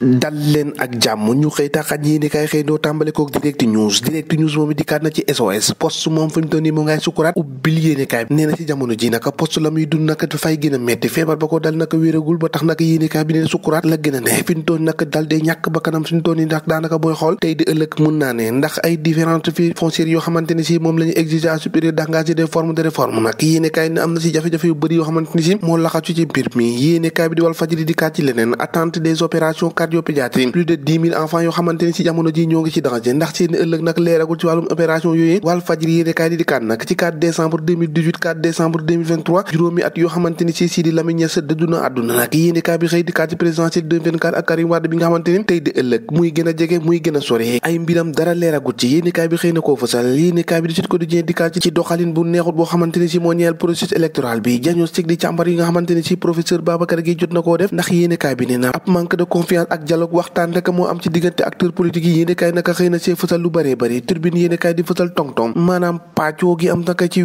dal leen ak jàmm ñu xëy taxañ yéene kaay xëy doo tàmbale kook direct news moom it dikkaat na ci SOS poste moom fi mu toll nii moo ngay sukuraat ubbil yéene kaay nee na ci jamono ji naka poste la muy dund naka dafay gën a metti feebar ba ko dal naka wéragul ba tax naka yéene kaay bi ne sukuraat la gën a ne fi mu toll naka dal dee ñàkk ba kanam fi mu toll nii ndax daanaka booy xool tey di ëllëg mun naa ne ndax ay différentes fi foncières yoo xamante ni si moom la ñu exiger à supérieur d'engager des formes de réforme nag yéene kaay ne am na si jafe-jafe yu bëri yoo xamante ni si moo laxatu ci mbir mi yéene kaay bi di Walf Fadjri dikkaat ci leneen attente des opérations cardiopédiatrie plus de 10 000 enfants yoo xamante ni si jamono ji ñoo ngi ci danger ndax seen ëllëg nag leeragul ci wàllum opération yooyu Walf Fadjri yéene kaay di dikkaat nag ci 4 décembre 2018 4 décembre 2023 juróomi at yoo xamante ni si Sidi Lamine Niass dëddu na àdduna nag yéene kaay bi xëy dikkaat ci présidentielle 2024 ak Karim Wade bi nga xamante ni tey di ëllëg muy gën a jege muy gën a sori ay mbiram dara leeragul ci yéene kaay bi xëy na koo fësal yéene kaay bi di Sud Quotidien dikkaat ci doxalin bu neexut boo xamante ni si moo ñeel processus électoral bi diagnostic di càmbar yi nga xamante ni si professeur Babacar Gueye jot na koo def ndax yéene kaay bi nee na ab manque de confiance ak dialogue waxtaan rek moo am ci diggante acteurs politiques yi yéene kaay naka xëy na see fësal lu bëree bëri turbine yéene kaay di fësal tong-tong maanaam pàccoo gi am naka ci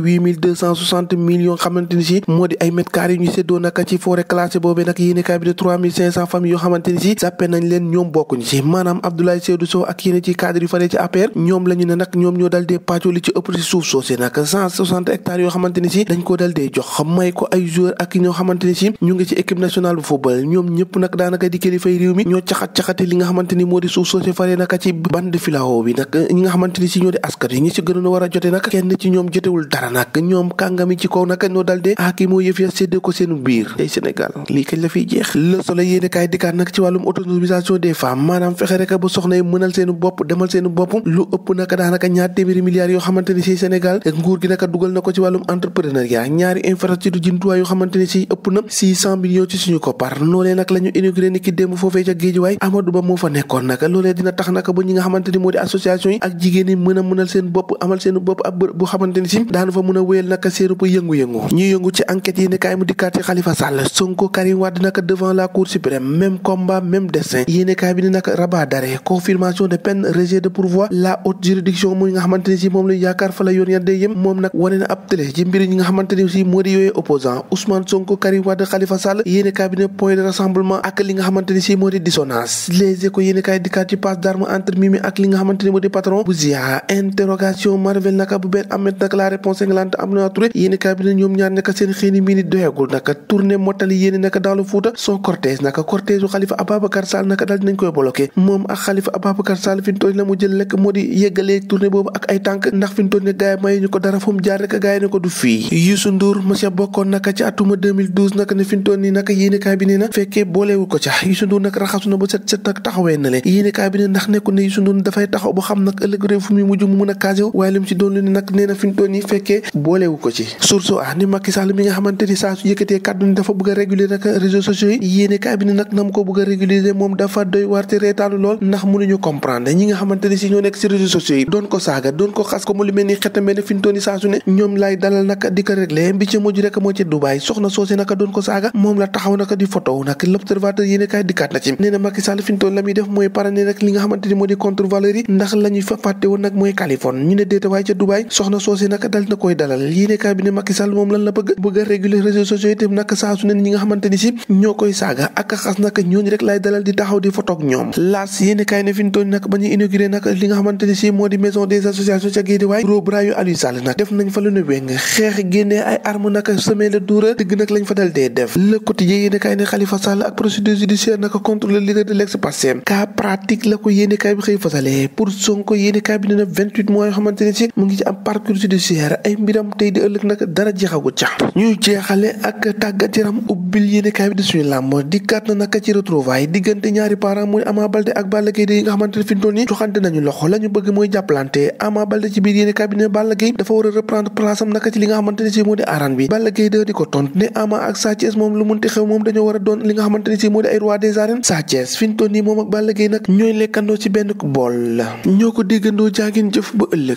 8260 millions xamante ni si moo di ay mètres carrés yu ñu séddoo naka ci forêt classée boobee nag yéene kaay bi de 3500 familles yoo xamante ni si sàppe nañ leen ñoom bokkuñu si maanaam Abdoulaye Seydou Sow ak yéene ci cadre yu faree ci APR ñoom la ñu ne nag ñoom ñoo dal dee pàccoo li ci ëpp si suuf soosé nag 160 hectares yoo xamante ni si dañ ko dal dee jox may ko ay joueurs ak ñoo xamante ni si ñu ngi ci équipe nationale bu football ñoom ñëpp nag daanaka di kilifay réew mi ñoo caxat-caxate li nga xamante ni moo di suuf soosé faree naka ci bande filao bi nag ñi nga xamante ni si ñoo di askan yi ñi si gënoon a war a jote nag kenn ci ñoom jotewul dara nag ñoom kàngami ci kaw nag ñoo dal dee aki moo yëf ya séddee ko seenu biir tey Sénégal lii kañ la fiy jeex Le Soleil yéene kaay dikkaat nag ci wàllum autonomisation des femmes maanaam fexe rek ba soxna yi mënal seenu bopp demal seenu bopp lu ëpp naka daanaka ñaar téeméeri milliards yoo xamante ni si Sénégal nguur gi naka dugal na ko ci wàllum entrepreneuriat ñaari infrastructure jumtuwaay yoo xamante ni si ëpp na 600 millions ci suñu koppar loolee nag la ñu inauguré ni ki démb foofee ca Guédiawaye Amadou Ba moo fa nekkoon naka loolee dina tax naka ba ñi nga xamante ni moo di association yi ak jigéen yi mën a mënal seen bopp amal seen bopp ab bërëb bu xamante ni si daanu fa mën a wéyal naka seenu ba yëngu-yëngu ñuy yëngu ci enquête yi ne kaay mu dikkaat ci Khalifa Sall Sonko Karim Wade naka devant la cour suprême même combat même destin yéene kaay bi ne naka rabat d'arrêt confirmation de peine rejet de pourvoi la haute juridiction muy nga xamante ni si moom lañu yaakaar fa la yoon ya day yëm moom nag wane na ab télé ci mbiri ñi nga xamante ni si moo di yooyee opposant Ousmane Sonko Karim Wade Khalifa Sall yéene kaay bi ne point de rassemblement ak li nga xamante ni si moo di dissonance Les Échos yéene kaay dikkaat ci passe d'armes entre Mimi ak li nga xamante ni moo di patron bu Zia interrogation Marvel naka bu benn amet naka la réponse cinglante am na Touré yéene kaay bi ne ñoom ñaar naka seen xëy ni mii ni doyagul naka tournée mottali yéene naka dans le Fouta son cortège naka cortège u Khalifa Ababacar Sall naka daal dinañ koy bloqué moom ak Khalifa Ababacar Sall fi mu toll la mu jël lekk moo di yeggalee tournée boobu ak ay tànk ndax fi mu toll ne gaay yi mayu ñu ko dara fu mu jaar rek gaay yi ne ko du fii Youssou Ndour monsieur bokkoon naka ci atuma 2012 naka ne fi mu toll nii naka yéene kaay bi ne na fekkee boolewu ko ca Youssou Ndour nag raxasu na ba set nag taxawee na leen yéene kaay bi ne ndax nekku ne Youssou Ndour dafay taxaw ba xam nag ëllëg réew fu muy mujj mu mën a casé waaye li mu ci doon lu ne nag nee na fi mu toll nii fekkee boolewu ko ci source a ni Macky Sall mi nga xamante ni saa su yëkkatee kàddu ni dafa bëgg a réguler nag réseaux sociaux yi yéene kaay bi ne nag na mu ko bëgg a réguliser moom dafa doy warte reetaanu lool ndax mënuñu comprendre ñi nga xamante ni si ñoo nekk si réseaux sociaux yi doon ko saaga doon ko xas ko mu lu mel ni xetambe ne fi mu toll nii saa su ne ñoom lay dalal nag di ko réglé bi ci mujj rek moo ci Dubaï soxna soosé naka doon ko saaga moom la taxaw naka di photo nag l'observateur yéene kaay dikkaat na ci nee na Macky Sall fi mu toll la muy def mooy parane nag li nga xamante ni moo di contre valeur yi ndax la ñuy fa fàtte woon nag mooy Californie ñu ne déeta waaye ca Dubaï soxna soosé naka dal na koy dalal yéene kaay bi ne Macky Sall moom lan la bëgg a réguler réseaux sociaux yi te nag saa su ne ñi nga xamante ni si ñoo koy saaga ak xas nag ñooñu rek lay dalal di taxaw di photo ak ñoom laas yéene kaay ne fi mu toll nag ba ñuy inauguré nag li nga xamante ni si moo di maison des associations ca Guédiawaye gros bras yu Aliou Sall nag def nañ fa lu ne weng xeex génnee ay armes nag semé le doura dëgg nag lañ fa dal dee def le quotidien yéene kaay ne Khalifa Sall ak procédure judiciaire nag contre le leader de l'ex-Pastef cas pratique la ko yéene kaay bi xëy fasalee pour Sonko yéene kaay bi ne na 28 mois yoo xamante ne si mu ngi ci am parcours judiciaire ay mbiram tey di ëllëg nag dara jeexagu ca ñuy jeexale ak tàggat yaram ubbil yéene kaay bi di suñu làmb dikkaat na naka ci retrouvailles diggante ñaari parents muy Ama Baldé ak Balla Gaye yi nga xamante ne fi mu toll nii joxante nañu loxo la ñu bëgg mooy jàppalante Ama Baldé ci biir yéene kaay bi ne Balla Gaye dafa war a reprendre place am naka ci li nga xamante ne si moo di arène bi Balla Gaye di ko tont ne Ama ak Sa Thiès moom lu munti xew moom dañoo war a doon li nga xamante ne si moo di ay roi des arènes Sa Thiès fi mu toll nii moom ak Balla Gaye nag ñooy lekkandoo ci benn bool la ñoo ko déggandoo jaagin jëf ba ëllëg